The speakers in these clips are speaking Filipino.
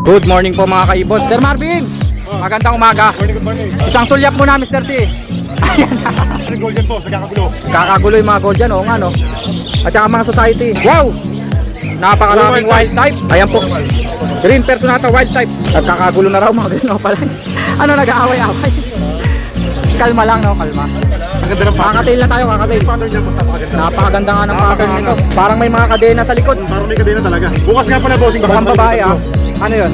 Good morning po mga kaibon. Sir Marvin, magandang umaga. Good morning. Isang sulyap muna Mr. C. Ayan na. Ano gold yan po sa kakagulo? Kakagulo yung mga gold yan, o nga no. At saka mga society. Wow! Napakaraming wild type. Ayan po. Green Personata wild type. At kakagulo na raw mga ganyan pala. Ano, nag-aaway-aaway. Kalma lang no, kalma. Ang ganda ng pattern. Kakatail na tayo, kakatail. Pattern niya po, napakaganda. Napakaganda nga ng pattern nito. Parang may mga kadena sa likod. Parang may kadena talaga. Bukas nga pala bossing. Mukhang babae ah. Ano yun?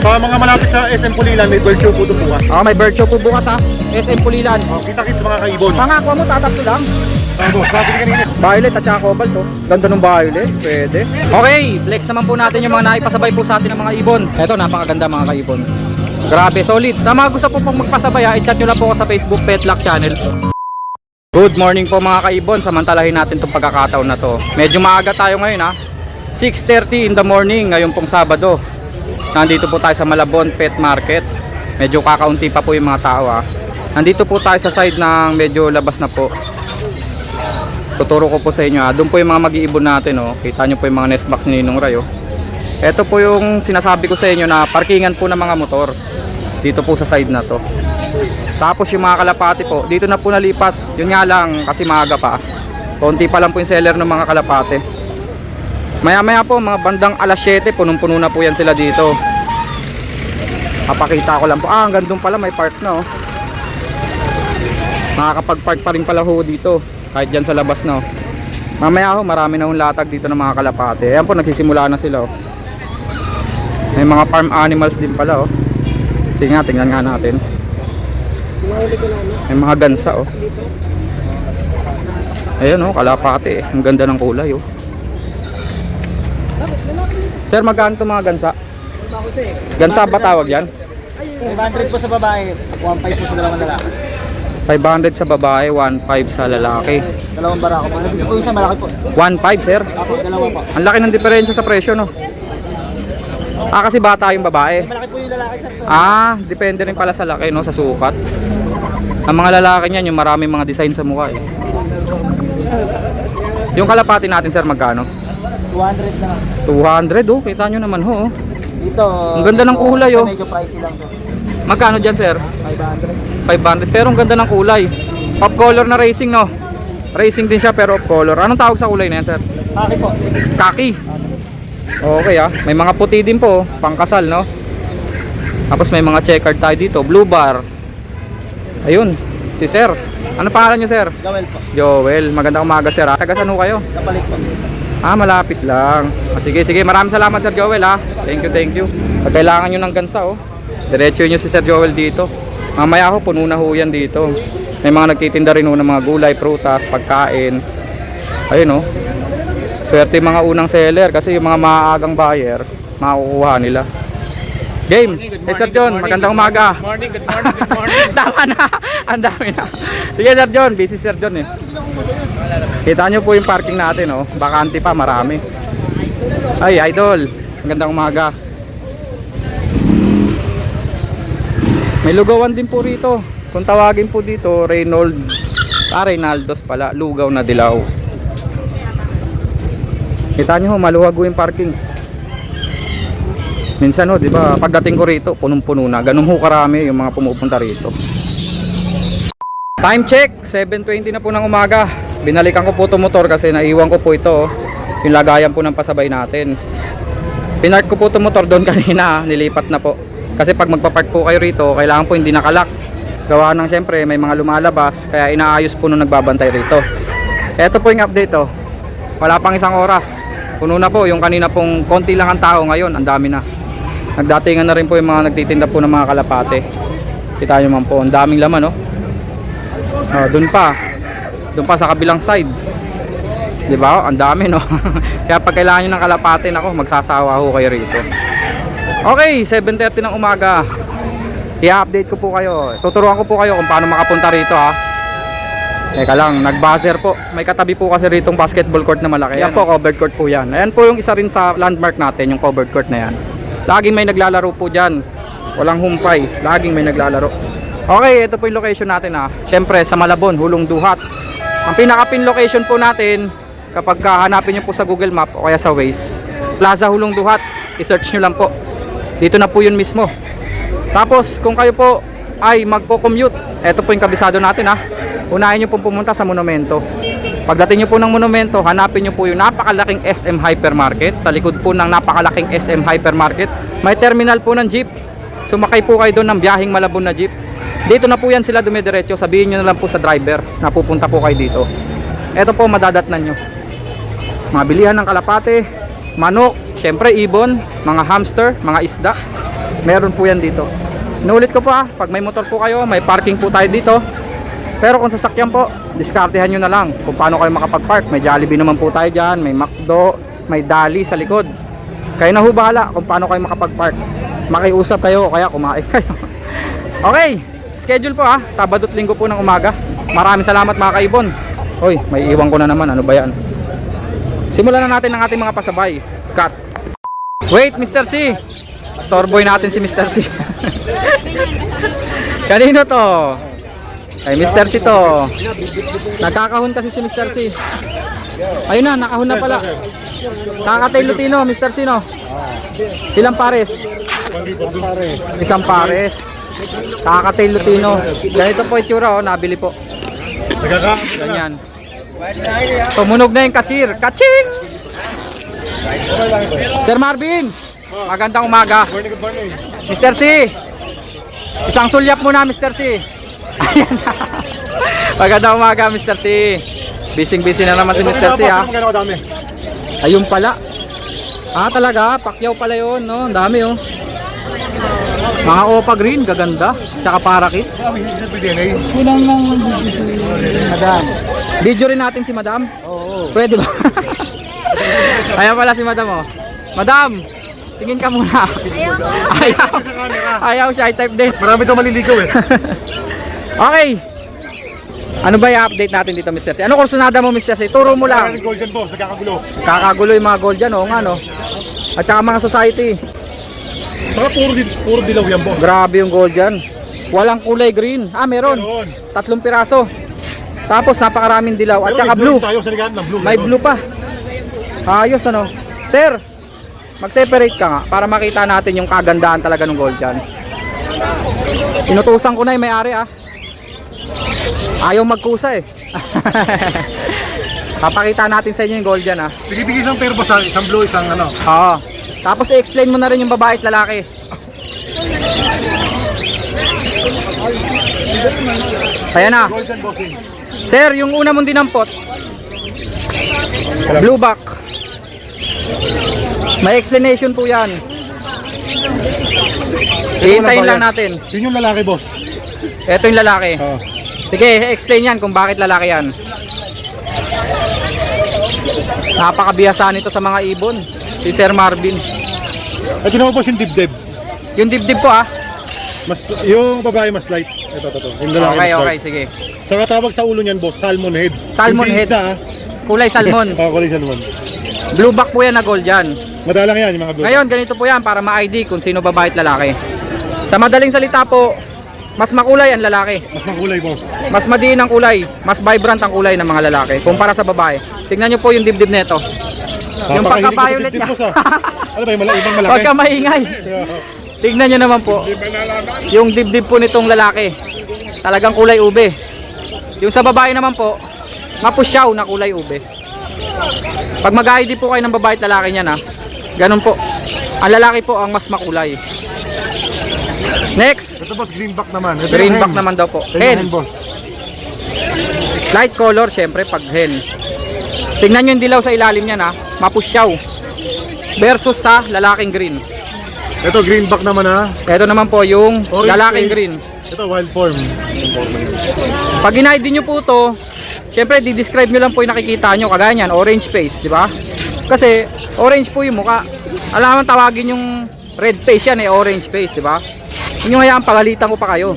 Sa mga malapit sa SM Pulilan, may bird show po doon bukas. May bird show po bukas ha. SM Pulilan. Kita-kits mga kaibon. Pangako mo, tatakto lang. Boss, sabi ni kanina. Violet at saka cobalt to. Ganda ng violet, pwede. Okay, flex naman po natin yung mga naipasabay po sa atin ng mga ibon. Eto, napakaganda mga kaibon. Grabe, solid. Sa mga gusto po pong magpasabay, i-chat nyo lang po ako sa Facebook Pet Lock Channel. Good morning po mga kaibon. Samantalahin natin itong pagkakataon na to. Medyo maaga tayo ngayon ha. 6:30 in the morning, ngayon pong Sabado. Nandito po tayo sa Malabon Pet Market. Medyo kakaunti pa po yung mga tao ha. Nandito po tayo sa side ng medyo labas na po. Tuturo ko po sa inyo ha. Doon po yung mga mag-iibon natin oh. Kita nyo po yung mga nest box ni Ninong Ray oh. Ito po yung sinasabi ko sa inyo na parkingan po ng mga motor. Dito po sa side na to. Tapos yung mga kalapati po, dito na po nalipat. Yun nga lang kasi maaga pa. Konti pa lang po yung seller ng mga kalapati. Maya maya po mga bandang alas 7, punong-puno na po yan sila dito. Papakita ko lang po. Ang gandong pala may park na oh. Makakapag-park pa rin pala ho dito. Kahit dyan sa labas na oh. Mamaya ho marami na hong latag dito ng mga kalapati. Ayan po nagsisimula na sila oh. May mga farm animals din pala oh. Sige nga, tingnan nga natin. May mga gansa oh. Ayan oh, kalapati. Ang ganda ng kulay oh. Sir, magkano itong mga gansa? Gansa ba tawag yan? 500 po sa babae, 1.5 po sa dalawang lalaki. 500 sa babae, 1.5 sa lalaki. Dalawang barako po. Ito po isa malaki po. 1.5 sir? Ako, dalawa po. Ang laki ng diferensya sa presyo no? Kasi bata yung babae. Malaki po yung lalaki sir. Depende rin pala sa laki no, sa sukat. Ang mga lalaki niyan, yung maraming mga design sa mukha eh. Yung kalapati natin sir, magkano? 200 na. 200 oh, kita nyo naman ho oh. Dito. Ang ganda ng kulay, oh. Medyo pricey lang to. Magkano dyan sir? 500. 500, pero ang ganda ng kulay. Off color na racing no? Racing din siya pero off color. Anong tawag sa kulay na yan sir? Paki po. Kaki. Okay ah, may mga puti din po, pangkasal no? Tapos may mga checkered tayo dito, blue bar. Ayun, si sir. Ano pangalan nyo sir? Gawel po. Joel, magandang umaga sir ha. Taga saan ho kayo? Kapalit po. Malapit lang. Sige, sige. Maraming salamat Sir Joel ha. Thank you, thank you. Pag kailangan nyo ng gansa oh. Diretso nyo si Sir Joel dito. Mamaya ho, puno na ho yan dito. May mga nagtitinda rin ho ng mga gulay, prutas, pagkain. Ayun oh. Swerte yung mga unang seller kasi yung mga maagang buyer, makukuha nila. Game. Sir John, magandang umaga. Good morning, good morning. Tama na. Ang dami na. Sige Sir John, busy Sir John eh. Kita nyo po yung parking natin oh. Bakante pa, marami. Ay, idol. Magandang umaga. May lugawan din po rito. Kung tawagin po dito, Reynolds pala. Lugaw na dilaw. Kita nyo ho, maluwag yung parking. Minsan ho, di ba, pagdating ko rito, punong-puno na. Ganun ho karami yung mga pumupunta rito. Time check, 7:20 na po ng umaga. Binalikan ko po itong motor kasi naiwan ko po ito. Yung lagayan po ng pasabay natin. Pinark ko po itong motor doon kanina, nilipat na po. Kasi pag magpapark po kayo rito, kailangan po hindi nakalock. Gawa ng siyempre may mga lumalabas, kaya inaayos po nung nagbabantay rito. Ito po yung update oh. Wala pang isang oras. Puno na po, yung kanina pong konti lang ang tao, ngayon ang dami na. Nagdatingan na rin po yung mga nagtitinda po ng mga kalapate. Kita nyo man po, ang daming laman oh. Doon pa sa kabilang side. 'Di ba? Ang dami no. Kaya pag kailangan niyo ng kalapate nako, magsasawa ho kayo rito. Okay, 7:30 ng umaga. I-update ko po kayo. Tuturuan ko po kayo kung paano makapunta rito ha. Teka lang, nag-buzzer po. May katabi po kasi ritong basketball court na malaki. Yan po, covered court po yan. Ayan po yung isa rin sa landmark natin, yung covered court na yan. Laging may naglalaro po dyan. Walang humpay. Laging may naglalaro. Okay, ito po yung location natin ha. Siyempre sa Malabon, Hulong Duhat. Ang pinaka-pin location po natin, kapag hanapin nyo po sa Google Map o kaya sa Waze, Plaza Hulong Duhat. I-search nyo lang po. Dito na po yun mismo. Tapos kung kayo po ay magko-commute, eto po yung kabisado natin ha. Unahin nyo po pumunta sa monumento. Pagdating nyo po ng monumento, hanapin nyo po yung napakalaking SM Hypermarket. Sa likod po ng napakalaking SM Hypermarket, may terminal po ng jeep. Sumakay po kayo doon ng biyaheng Malabon na jeep. Dito na po yan sila dumidiretso. Sabihin nyo na lang po sa driver na pupunta po kayo dito. Eto po madadatnan nyo. Mga bilihan ng kalapate, manok, syempre ibon, mga hamster, mga isda. Meron po yan dito. Inuulit ko po pag may motor po kayo, may parking po tayo dito. Pero kung sasakyan po, diskartehan nyo na lang kung paano kayo makapag-park. May Jollibee naman po tayo dyan, may McDo, may Dali sa likod. Kayo na ho bahala kung paano kayo makapag-park. Makiusap kayo, kaya kumain kayo. Okay, schedule po Sabado at Linggo po ng umaga. Maraming salamat mga kaibon. Hoy, may iwan ko na naman, ano ba yan? Simulan na natin ang ating mga pasabay. Cut. Wait, Mr. C. Storeboy natin si Mr. C. Kanino to? Ay, Mr. C to. Nagkakahon kasi si Mr. C. Ayun na, nakahon na pala. Kakatay Lutino, Mr. C no? Ilang pares? Isang pares. Kakatay Lutino. Ganito po itsura nabili po. Ganyan. Tumunog na yung kasir. Kaching! Sir Marvin, magandang umaga. Mr. C, isang sulyap muna Mr. C. Ayan na. Magandang umaga Mr. C. Busy na naman si Mr. C Ayun pala. Talaga, pakyaw pala yun no? Ang dami Mga Opa Green, gaganda. Tsaka Parakits. Kulang lang Madam. Video rin natin si Madam. Oo. Pwede ba? Ayan pala si Madam Madam, tingin ka muna. Ayaw siya, i-type din. Marami daw maliligaw Okay. Ano ba i-update natin dito Mr. C? Ano kursunada mo Mr. C? Turo mo lang. Gold dyan boss, nagkakagulo. Kakagulo yung mga gold dyan nga no. At saka mga society. Saka puro dilaw yan boss. Grabe yung gold dyan. Walang kulay green. Meron. 3 piraso. Tapos napakaraming dilaw. At saka blue. Tayo sa ligahan ng blue. May blue pa. Ayos Sir, mag-separate ka nga para makita natin yung kagandahan talaga ng gold dyan. Inutusan ko na yung may-ari Ayaw magkusa Papakita natin sa inyo yung gold dyan Sige, bigay isang pair boss isang blue, isang ano. Oo. Tapos i-explain mo na rin yung babae at lalaki. Ayan na. Gold dyan bossing. Sir, yung una mong dinampot, blue back. May explanation po yan. Hihintayin lang natin. Yun yung lalaki boss. Ito yung lalaki. Sige, explain yan kung bakit lalaki yan. Napakabihasa nito sa mga ibon. Si Sir Marvin. At yun boss yung dibdib. Yung dibdib po Yung babae mas light. Ito. Yung lalaki mas Okay, light. sige. Saka tawag sa ulo niyan boss, salmon head. Salmon Hindi head. isda, Kulay salmon. kulay salmon. Blue back po yan na gold yan. Madalang yan yung mga blue. Ngayon, ganito po yan para ma-ID kung sino babae at lalaki. Sa madaling salita po, mas makulay ang lalaki. Mas makulay boss. Mas madiin ang kulay. Mas vibrant ang kulay ng mga lalaki kumpara sa babae. Tingnan nyo po yung dibdib nito. Yung pagka-violet niya. Ano ba yung ibang malaki? Huwag ka maingay. Tingnan nyo naman po. Yung dibdib po nitong lalaki. Talagang kulay ube. Yung sa babae naman po, mapusyaw na kulay ube. Pag mag-ID po kayo ng babae at lalaki niyan ganun po. Ang lalaki po ang mas makulay. Next. Ito boss, greenback naman. Ito Greenback naman daw po. Hen. boss. Light color syempre pag hen. Tingnan nyo yung dilaw sa ilalim niyan mapusyaw. Versus sa lalaking green. Ito greenback naman Ito naman po yung Orange lalaking face. green. Ito wild form. Pag in-ID nyo po to, syempre di-describe nyo lang po yung nakikita nyo. Kagaya nyan, orange face, di ba? Kasi orange po yung muka. Alam mo tawagin yung red face yan orange face, di ba? Hindi nyo hayaan pagalitan ko pa kayo.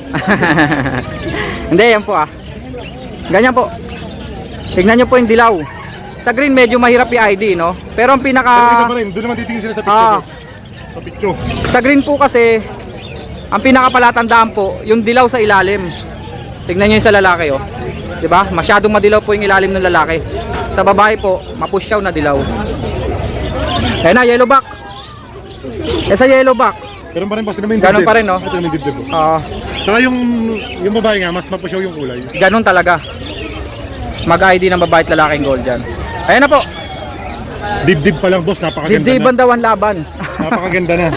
Hindi, yan po Ganyan po. Tingnan nyo po yung dilaw. Sa green medyo mahirap i-ID, no? Pero ang pinaka... Doon naman titingin sila sa picture boss. Sa picture. Sa green po kasi, ang pinakapalatandaan po, yung dilaw sa ilalim. Tingnan nyo yung sa lalaki, diba? Masyadong madilaw po yung ilalim ng lalaki. Sa babae po, mapusyaw na dilaw. Ayan na, yellow back. Sa yellow back, Pero pa rin boss, tingnan mo yung Ganun dibdib. pa rin, no? Ito yung dibdib. Oo, Saka yung babae nga, mas mapusyaw yung kulay. ganun talaga. Mag-ID ng babae at lalaking gold dyan. Ayan na po. Dibdib pa lang boss, napakaganda Dibdiban na. daw ang laban. Napakaganda na.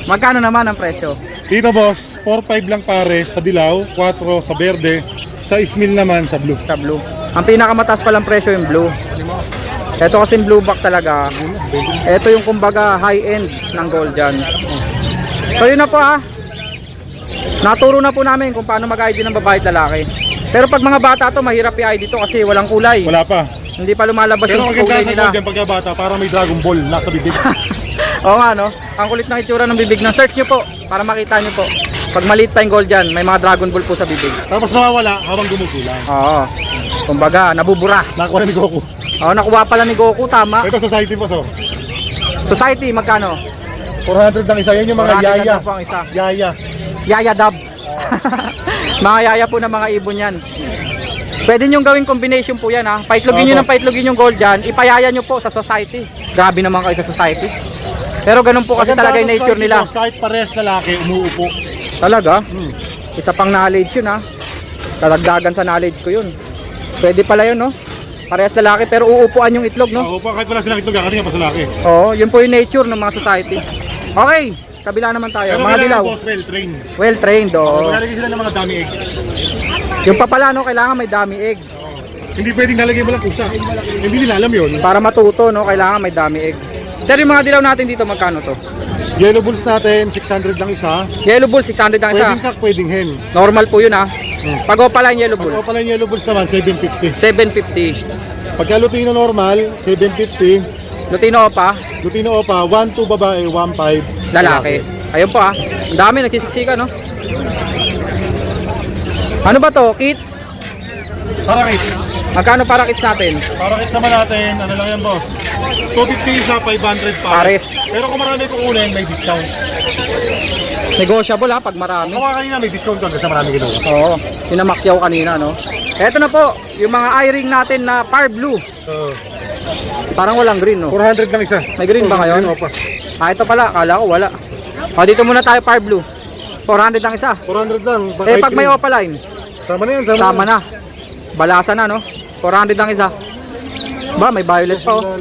Magkano naman ang presyo? Dito boss, 4-5 lang pare sa dilaw, 4 sa berde, sa ismil naman sa blue. Sa blue. Ang pinakamataas palang presyo yung blue. Ito kasi blue back talaga. Ito yung kumbaga high end ng gold dyan. So yun na po ha. Naturo na po namin kung paano mag-ID ng babae at lalaki. Pero pag mga bata to, mahirap i-ID to kasi walang kulay. Wala pa. Hindi pa lumalabas Pero yung ang ganda kulay sa nila. gold yan pagkabata, para may Dragon Ball nasa bibig. Oo nga no. Ang kulit ng itsura ng bibig ng search nyo po para makita nyo po. Pag maliit pa yung gold dyan, may mga Dragon Ball po sa bibig. Tapos nawawala habang gumugulang. Oo. Kumbaga, nabubura. Nakakuha na ni Goku. Oo, nakuha pala ni Goku, tama. Ito society boss oh. Society, magkano? 400 lang isa, yun yung mga 400 lang yaya. daw po ang isa. Yaya. Yaya dab. Mga yaya po ng mga ibon yan. Pwede nyo gawing combination po yan ha. Paitlogin nyo ng paitlogin yung gold dyan. Ipayaya nyo po sa society. Grabe naman kayo sa society. Pero ganun po kasi talaga yung nature nila. Boss, kahit parehas lalaki, umuupo. Talaga? Isa pang knowledge yun ha. Talagdagan sa knowledge ko yun. Pwede pala yun no. Parehas lalaki pero uupuan yung itlog no. Uupo kahit wala silang itlog, kasi nga pa sa laki. Oo, yun po yung nature ng mga society. Okay, kabila naman tayo. Pero Mga dilaw. boss, well trained. Well trained oo. Maglalagay sila ng mga dummy egg. Yung papala no, kailangan may dummy egg. Hindi pwedeng nalagay mo lang kusa. Hindi nila alam yun. Para matuto no, kailangan may dummy egg. Sir, yung mga dilaw natin dito magkano to? Yellow bulls natin, 600 lang isa. Yellow bull 600 ang isa. Pwedeng kak, pwedeng hen. Normal po yun ha. Pag opaline yellow bull, Pag pala yung yellow bulls naman, 750. 750. Pagka Lutino normal, 750. Lutino opa, Lutino Opa, 1-2 babae, 1-5 lalaki. Ayun po ha. Ang dami nagsisiksika no. Ano ba to? Kids? Parakit. Magkano para kids natin? Parakit naman natin, ano lang yan boss? 250 isa, 500 Pares. Pero kung marami kukunin, may discount. Negotiable ha pag marami. Kung kanina may discount doon kasi marami ginawa. Oo, pinamakyaw kanina no. Eto na po, yung mga eye-ring natin na far blue. Parang walang green no. 400 lang isa. May green ba ngayon? Opa. Ah, ito pala, akala ko wala. O, dito muna tayo far blue. 400 lang isa. 400 lang. Eh, pag may opaline, Sama na yan, sama na. Balasa na, no? 400 lang isa. Ba, may violet pa, oh.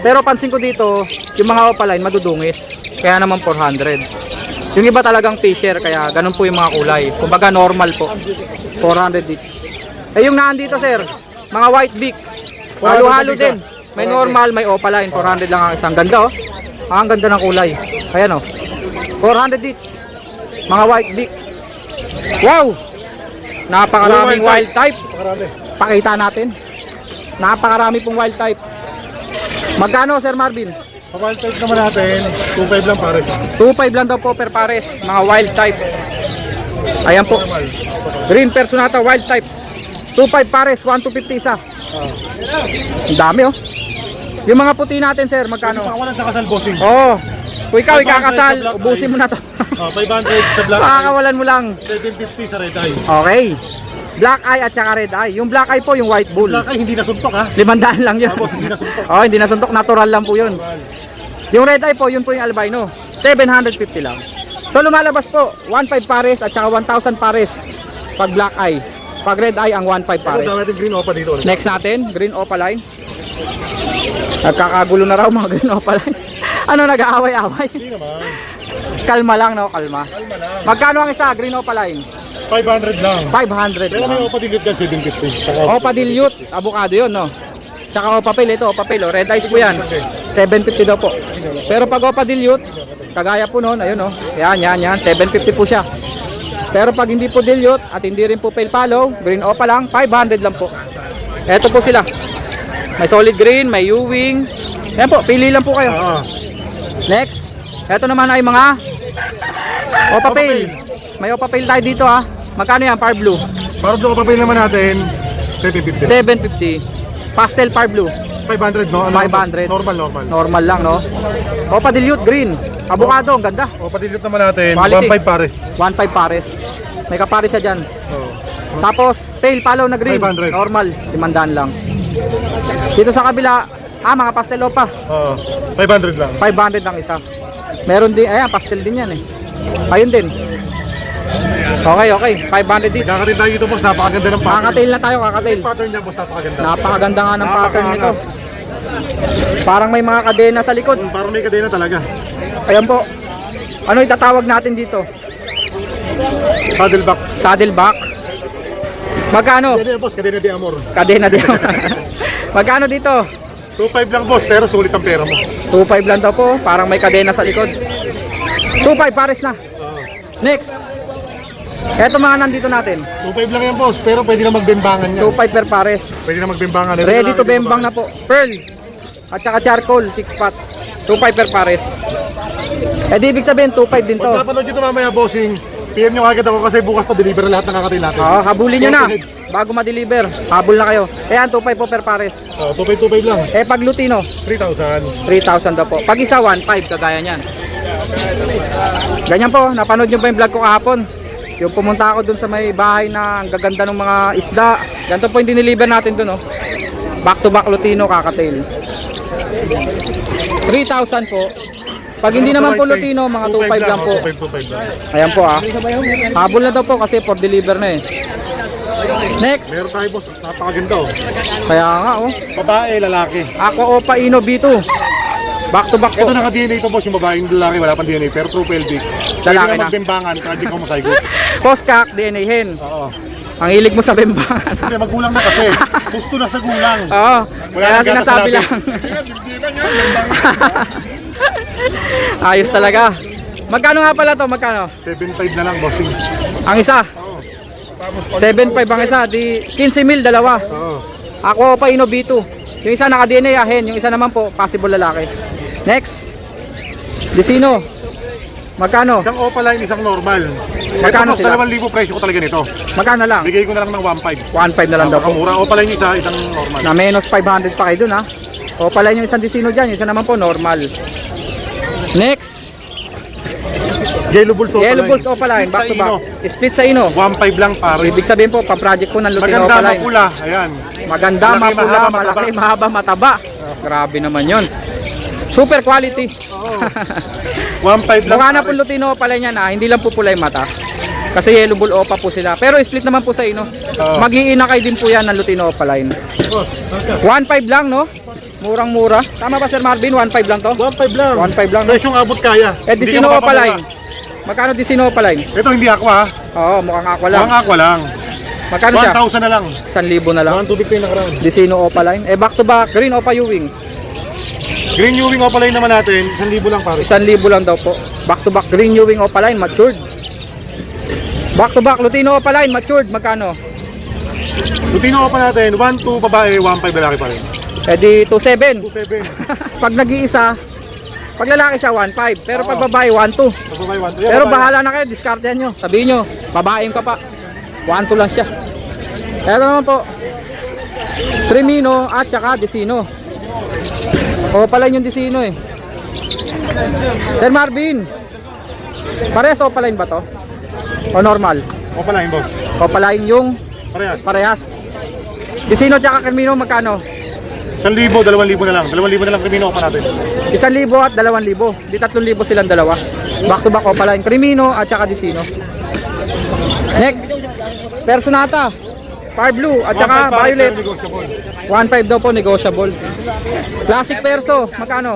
Pero pansin ko dito, yung mga opaline, madudungis. Kaya naman 400. Yung iba talagang fisher, kaya ganun po yung mga kulay. Kumbaga, normal po. 400 each. Eh, yung naan dito, sir, mga white beak. Halo-halo din. May normal, may opaline. 400 lang ang isang ganda, oh. Ang ganda ng kulay. Ayan, oh. 400 each. Mga white beak. Wow! Napakaraming wild type. Pakita natin. Napakarami pong wild type. Magkano, Sir Marvin? Sa wild type naman natin, 2.5 lang pares. 2.5 lang daw po per pares. Mga wild type. Ayan po. Green Personata wild type. 2.5 pares, 1,250 isa. Ang dami, oh. Yung mga puti natin, sir, magkano? Pakawalan sa kasal bossing. Oo. Kung ikaw 500 ikakasal, sa black ubusin mo na to. 500 sa black eye, Pakakawalan mo lang. 750 sa red eye. Okay. Black eye at saka red eye. Yung black eye po, yung white bull. Black eye hindi nasuntok ha. 500 lang yun. Tapos hindi nasuntok. Oh, hindi nasuntok. Natural lang po yun. Yung red eye po, yun po yung albino. 750 lang. So lumalabas po, 1.5 pares at saka 1,000 pares pag black eye. Pag red eye, ang 1.5 Ito pares. daw natin green opa dito. Next natin, green opaline. Nagkakagulo na raw mga green opaline. Ano, nag-aaway-aaway? Hindi naman. Kalma lang, no? Kalma. Kalma lang. Magkano ang isa, green opaline? 500 lang. 500 Pero may lang. opa dilute kan 750. Opa dilute, avocado yun, no? Tsaka opa pil, ito, opa pil, oh. Red eyes po yan. 750 daw po. Pero pag opa dilute, kagaya po noon, ayun, no? Yan. 750 po siya. Pero pag hindi po dilute at hindi rin po pale follow, green opa lang, 500 lang po. Ito po sila. May solid green, may U-wing. Yan po, pili lang po kayo. Oo. Next, ito naman ay mga opa pale. May opa pale tayo dito ha. Magkano yan, par blue? Para doon opa pil naman natin, 750. 750. Pastel par blue, 500 no? 500. Normal. normal lang no. Opa dilute green, avocado, ang ganda. Opa dilute naman natin, Quality. 1.5 pares. 1.5 pares. May kapares siya dyan. Oo. Tapos pale follow na green, 500. normal, 500 lang. Dito sa kabila, mga pastel opa, Oo. 500 lang. 500 lang isa. Meron din, ayan, pastel din yan eh. Ayun din. Okay, okay. 500 dito. Kakatin tayo dito boss, napakaganda ng pattern. Kakatail na tayo, kakatail. Pattern niya boss, napakaganda. Napakaganda nga ng pattern nito. Napakangas. Parang may mga kadena sa likod. Parang may kadena talaga. Ayan po. Ano itatawag natin dito? Saddleback. Saddleback. Magkano? Kadena boss, kadena de amor. Kadena din. Magkano dito? 2.5 lang boss, pero sulit ang pera mo. 2.5 lang daw po. Parang may kadena sa likod. 2.5 pares na. Next. Eto mga nandito natin. 2.5 lang yan boss, pero pwede na magbembangan yan. 2.5 per pares. Pwede na magbembangan. Ready to bembang na po. Pearl. At saka charcoal, chick spot. 2.5 per pares. Eh di ibig sabihin 2.5 din to. Pag napanood nyo ito mamaya bossing, PM nyo kagad ako kasi bukas na deliver lahat ng kakatail natin. Oo, habulin nyo na. Bago ma-deliver. Habol na kayo. Ayan, 2.5 po per pares. 2.5 lang. Eh pag Lutino, 3,000. 3,000 daw po. Pag isa, 1.5 kagaya niyan. Ganyan po, napanood nyo pa yung vlog ko kahapon. Yung pumunta ako dun sa may bahay na ang gaganda ng mga isda. Ganito po yung diniliver natin dun, oh. Back to back Lutino, kakatail. 3,000 po. Pag hindi naman po Lutino, mga 2.5 lang po. 2.5 lang. Ayan po ah. Habol na daw po kasi for deliver na eh. Next. Meron tayo boss, napakaganda oh. Kaya nga oh. Babae, lalaki. Ako Opa Ino B2. Back to back po. Ito naka-DNA ito boss, yung babaeng lalaki, wala pang DNA, pero true pelvic. Pwede Lalaki na na. magbembangan, kahit di ko masaygo. Postkak, DNA hen. Oo. Ang hilig mo sa bembangan. Hindi, magulang na kasi. Gusto na sa gulang. Oo. Wala Kaya nang gatas sinasabi sa lang. Ayos talaga. Magkano nga pala to? Magkano? 7.5 na lang bossing. Ang isa. 7.5 ang isa. Di 15,000 dalawa. Oo. Ako pa Ino B2. Yung isa naka-DNA ahen. Yung isa naman po possible lalaki. Next. Disino. Magkano? Isang opaline, isang normal. Magkano Ito, sila? 2,000 presyo ko talaga nito. Magkano lang? Bigay ko na lang ng 1.5. 1.5 na lang daw po. Mura. Opaline isa, isang normal. Na menos 500 pa kayo dun ha. O pala yung isang Disino dyan. Yung isa naman po normal. Next. Yellow Bulls opaline. Yellow Bulls Opaline, back to back. Split sa Ino. 1.5 lang pare. Ibig sabihin po, pa-project po ng Lutino Maganda, Opaline. mapula. Ayan. Maganda, Malaki, mapula, mahaba, malaki, mataba. mahaba, mataba. Grabe naman yon. Super quality. 1.5 lang. Mukha na po Lutino Opaline yan ha. Hindi lang po pula yung mata. Kasi Yellow Bull Opa po sila. Pero split naman po sa Ino. Mag-iinakay din po yan ng Lutino Opaline. 1.5 lang no? Murang-mura. Tama ba Sir Marvin? 1.5 lang to? 1.5 lang. 1.5 lang no? Presyong abot kaya. Eh, Hindi Disino ka Opaline. mapapamura. Magkano Disino Opaline? Ito hindi aqua ha. Oo, mukhang aqua lang. Mukhang aqua lang. Magkano siya? 1,000 na lang. 1,000 na lang. 1,250 na nakaraan. Disino Opaline. Eh, back to back. Green Opa Ewing. Green Ewing opaline naman natin. 1,000 lang pare. 1,000 lang daw po. Back to back Green Ewing Opaline. Matured. Back to back Lutino Opaline. Matured. Magkano? Lutino pa natin. 1,2 babae, 1,5 lalaki pa rin. Eh di 2,700. 2,700. Pag nag-iisa, pag lalaki siya 1,500. Pero pag babae 1,200. Babae, 1,2. Pero bahala na kayo. Discartehan nyo. Sabihin nyo. Babaeng ka pa. 1,200 lang siya. Eto naman po. Trimino at saka Disino. O pala yung Disino eh. Sir Marvin. Parehas Opaline ba to? O normal? Opaline boss. Opaline yung Parehas. parehas. Disino at saka Camino magkano? 1,000, 2,000 na lang. 2,000 na lang Crimino pa natin. 1,000 at 2,000. Di 3,000 silang dalawa. Back to back Opaline. Camino at saka Disino. Next. Personata. Fire Blue at saka 1,500 pare, Violet. pero negotiable. 1,500 daw po negotiable. Classic Perso, magkano?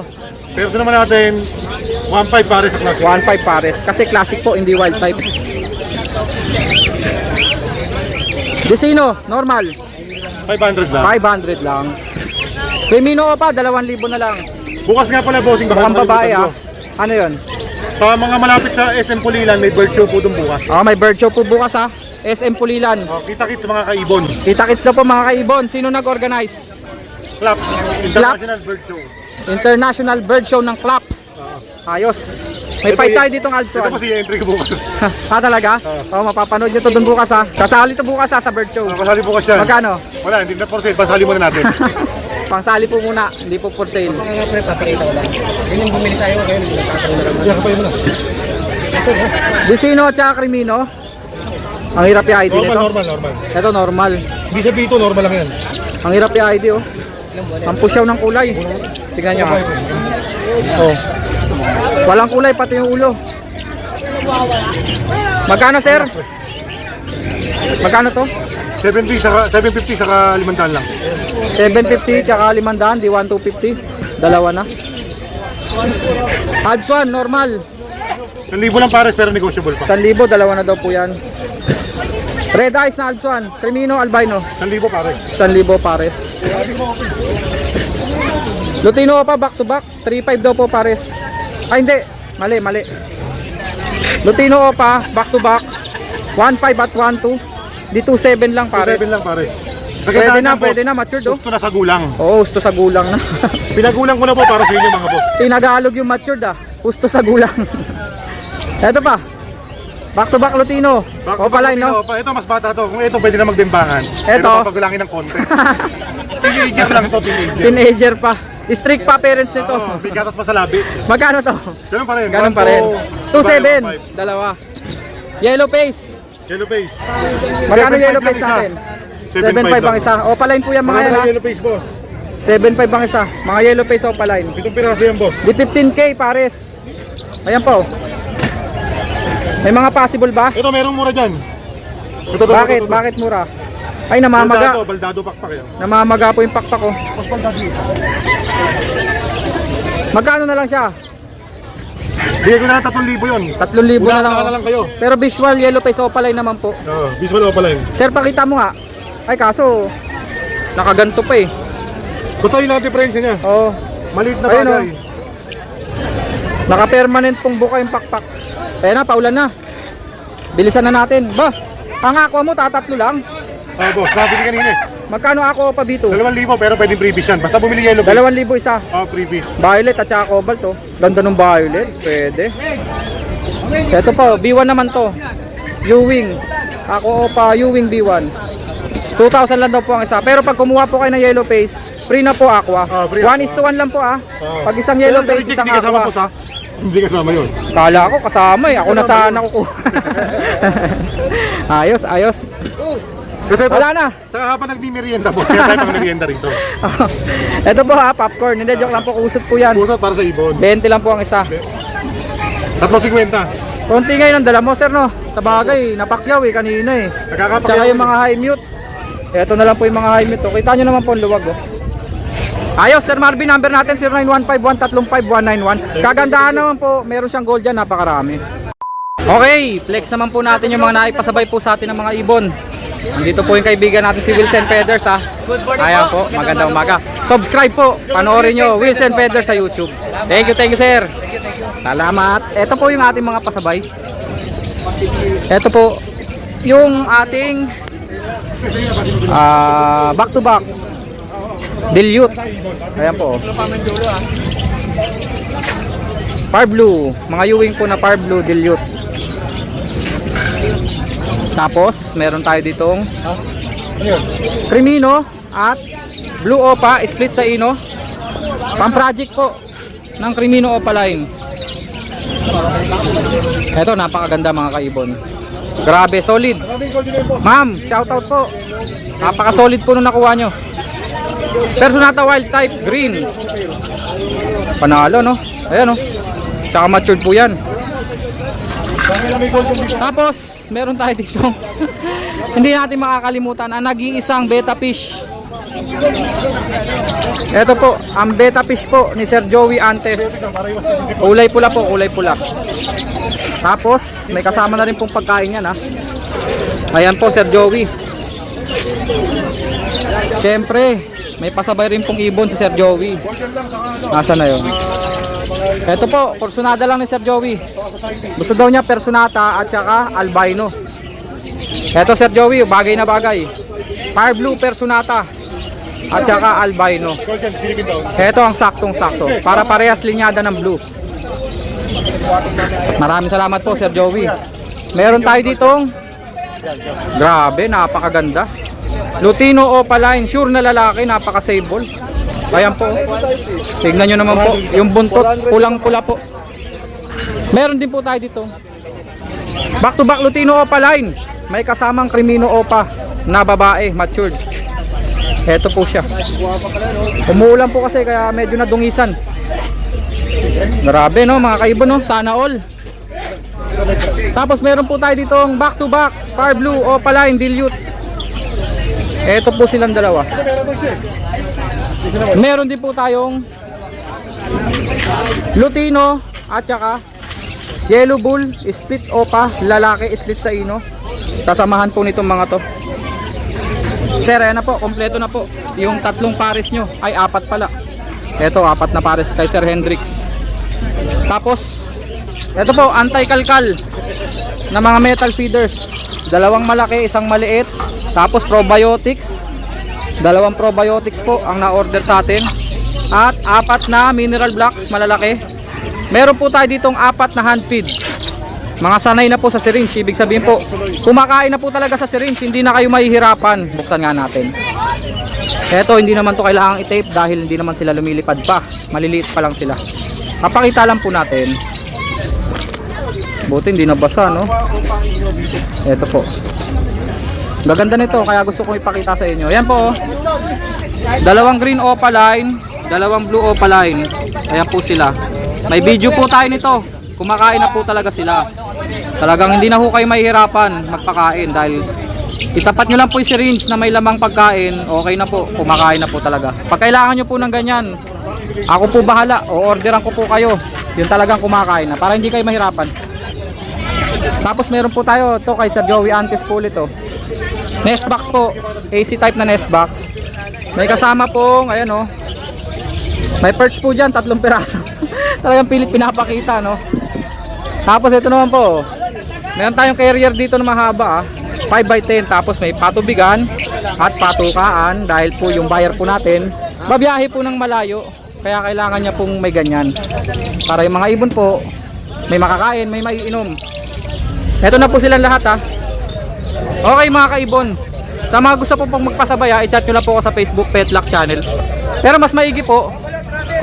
Perso naman natin, 1,500 pare sa class. 1,500 pares. Kasi classic po, hindi wild type. Disino, normal. 500 lang. 500 lang. Femino pa, 2,000 na lang. Bukas nga pala bossing, baka Mukhang babae nakalimutan ah. ko. Ano yun? Sa mga malapit sa SM Pulilan, may bird show po doon bukas. May bird show po bukas ha. SM Pulilan. Kita-kits sa mga kaibon. Kita-kits na po mga kaibon. Sino nag-organize? Claps. International Bird Show. International Bird Show ng Claps. Ayos. May fight tayo ditong Ito Alpsuan. kasi entry ko bukas. Talaga? Mapapanood nyo to dun bukas ha. Kasali to bukas ha sa bird show. Pasali bukas yan. Magkano? Wala, hindi na for sale. Pasali muna natin. Pangsali po muna, hindi po for sale. Disino at saka Crimino. Ang hirap i-ID nito. Normal. Ito normal. Hindi sa B2, normal lang yan. Ang hirap i-ID oh. Ang pusyaw ng kulay. Tingnan nyo ha. Oh. Walang kulay, pati yung ulo. Magkano, sir? Magkano to? 750 saka 500 lang. 750 tsaka 500, di 1,250. Dalawa na. Hudson, normal. 1,000 lang pares pero negotiable pa. 1,000, dalawa na daw po yan. Red eyes na Hudson, Crimino, Albino. 1,000 pares. 1,000 pares. Lutino pa back to back, 3,500 daw po pares. Ay hindi, mali. Lutino pa back to back, 1,500 at 1,200. Di 2,700 lang pares. 7 lang pares. Pwede na, matured oh. Gusto na sa gulang. Oo, gusto sa gulang na. Pinagulang ko na po para sa inyo mga boss. Tinagalog yung matured ah. Gusto sa gulang. Eto pa. Back to back Lutino. Opaline no? Ito mas bata to. Kung ito pwede na magdimbangan. Ito. Pero papagulangin ng konti. Teenager lang to, teenager. Teenager pa. Strict pa parents nito. Oo, may gatas pa sa labi. Magkano to? Ganun pa rin. Ganun pa rin. 2,700. Dalawa. Yellow face. Yellow face. Magkano 7,500 yellow lang face isa. natin? 7,500 7,500 ang isa. Opaline po yan mga yan ha. Yellow face boss. 7,500 ang isa. Mga yellow face opaline. Itong piraso yan boss. Di 15k pares. Ayan po. May mga possible ba? Ito merong mura dyan. Ito. Bakit mura? Ay namamaga. Baldado pakpak yan. Namamaga po yung pakpak ko. Mas baldado yun. Magkano na lang siya? Bigay ko na lang 3,000 yun. 3,000 na lang. Wala na lang kayo. Pero visual yellow face opaline naman po. Oo, visual o pala yun. Sir, pakita mo nga. Ay kaso nakaganto pa eh. Basta yun lang ang diferensya niya. Oo. Maliit na Ayun, bagay. Naka-permanent pong buka yung pakpak. Kaya na, paulan na. Bilisan na natin. Ba, ang aqua mo tatatlo lang. Oo boss, nabili kanina eh. Magkano aqua pa dito? 2,000 pero pwedeng freebies yan. Basta bumili yellow face. 2,000 isa. Oo, freebies. Violet at saka cobalt to. Ganda ng violet. Pwede. Ito po, B1 naman to. U-Wing. Ako pa U-Wing B1. 2,000 lang daw po ang isa. Pero pag kumuha po kayo ng yellow face, free na po aqua. Free 1:1 lang po ah. Pag isang yellow face, isang Hindi kasama aqua. po sa. Hindi kasama yun. Kala ko kasama eh. Ako na sana kukuha. ayos. Kasi ito, Wala na. saka habang nagmimerienda boss, kaya tayo pang merienda rito. Ito po ha, popcorn. Hindi, joke lang po. Kusot po yan. Pusat para sa ibon. 20 lang po ang isa. 350. Konti ngayon ang dala mo, sir, no? Sa bagay, napakyaw eh, kanina eh. Nakakapakyaw Tsaka yung eh. mga high mute. Ito na lang po yung mga high mute. Oh. Kita nyo naman po ang luwag, oh. Ayos, Sir Marvin, number natin 0915-135-191. Kagandahan naman po, meron siyang gold dyan, napakarami. Okay, flex naman po natin yung mga naipasabay po sa atin ng mga ibon. Nandito po yung kaibigan natin si Wilson Feathers ha. Ayan po, magandang umaga. Subscribe po, panoorin nyo Wilson Feathers sa YouTube. Thank you sir. Salamat. Ito po yung ating mga pasabay. Ito po yung ating back to back dilute. Ayan po. Par blue, mga Ewing po na par blue dilute. Tapos, meron tayo ditong Crimino at Blue Opa, split sa ino. Pang-project po ng Crimino Opa line. Ito, napakaganda mga kaibon. Grabe, solid. Ma'am, shoutout po. Napaka-solid po nung nakuha nyo. Personata Wild Type, green. Panalo, no? Ayan, no? Tsaka matured po yan. Tapos meron tayo dito hindi natin makakalimutan ang nag-iisang beta fish. Ito po ang beta fish po ni Sir Joey Antes. Kulay pula po, kulay pula. Tapos may kasama na rin pong pagkain yan ha. Ayan po Sir Joey. Siyempre may pasabay rin pong ibon si Sir Joey. Nasaan na yun? Ito po, personada lang ni Sir Joey. Gusto daw niya personata at saka albino. Ito Sir Joey, bagay na bagay. Fire blue personata at saka albino. Ito ang saktong-sakto para parehas linyada ng blue. Maraming salamat po Sir Joey. Meron tayo ditong grabe, napakaganda. Lutino Opaline, sure na lalaki, napaka-sable. Ayan po. Tignan nyo naman po. Yung buntot, pulang-pula po. Meron din po tayo dito. Back to back Lutino Opa line. May kasamang Crimino Opa na babae, matured. Ito po siya. Umuulan po kasi kaya medyo nadungisan. Grabe no mga kaibon no, sana all. Tapos meron po tayo ditong back to back, Far Blue, Opaline, Dilute. Ito po silang dalawa. Meron din po tayong Lutino at saka Yellow Bull, split Opa, lalaki split sa ino. Kasamahan po nitong mga to. Sir, ayan na po, kompleto na po. Yung tatlong pares nyo, ay apat pala. Ito, apat na pares kay Sir Hendrix. Tapos, ito po, anti-kalkal na mga metal feeders. Dalawang malaki, isang maliit. Tapos probiotics. Dalawang probiotics po ang na-order sa atin. At apat na mineral blocks, malalaki. Meron po tayo ditong apat na hand feed. Mga sanay na po sa syringe, ibig sabihin po, kumakain na po talaga sa syringe, hindi na kayo mahihirapan. Buksan nga natin. Eto, hindi naman to kailangang i-tape dahil hindi naman sila lumilipad pa. Maliliit pa lang sila. Papakita lang po natin. Buti hindi nabasa, no? Eto po. Gaganda nito, kaya gusto kong ipakita sa inyo. Ayan po. Dalawang green Opaline, dalawang blue Opaline. Ayan po sila. May video po tayo nito. Kumakain na po talaga sila. Talagang hindi na po kayo mahihirapan magpakain dahil itapat nyo lang po yung syringe na may lamang pagkain, okay na po, kumakain na po talaga. Pag kailangan nyo po ng ganyan, ako po bahala, o orderan ko po kayo yung talagang kumakain na para hindi kayo mahirapan. Tapos meron po tayo to kay Sir Joey Antes po ulit, nest box po, AC type na nest box. May kasama pong ayan may perch po dyan, 3 piraso. Talagang pilit pinapakita, no? Tapos ito naman po, meron tayong carrier dito na mahaba, 5x10. Tapos may patubigan at patukaan dahil po yung buyer po natin babiyahe po ng malayo, kaya kailangan niya pong may ganyan para yung mga ibon po may makakain, may maiinom. Ito na po silang lahat, Okay mga kaibon, sa mga gusto po pong magpasabay, i-chat nyo lang po ako sa Facebook Petlock Channel. Pero mas maigi po,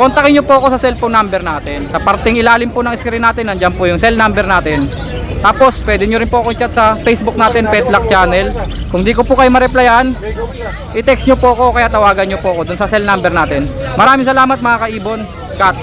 kontakin nyo po ako sa cellphone number natin. Sa parting ilalim po ng screen natin, nandyan po yung cell number natin. Tapos pwede nyo rin po ako chat sa Facebook natin, Petlock Channel. Kung di ko po kayo ma-replyan, i-text nyo po ako, kaya tawagan nyo po ako dun sa cell number natin. Maraming salamat mga kaibon. Cut.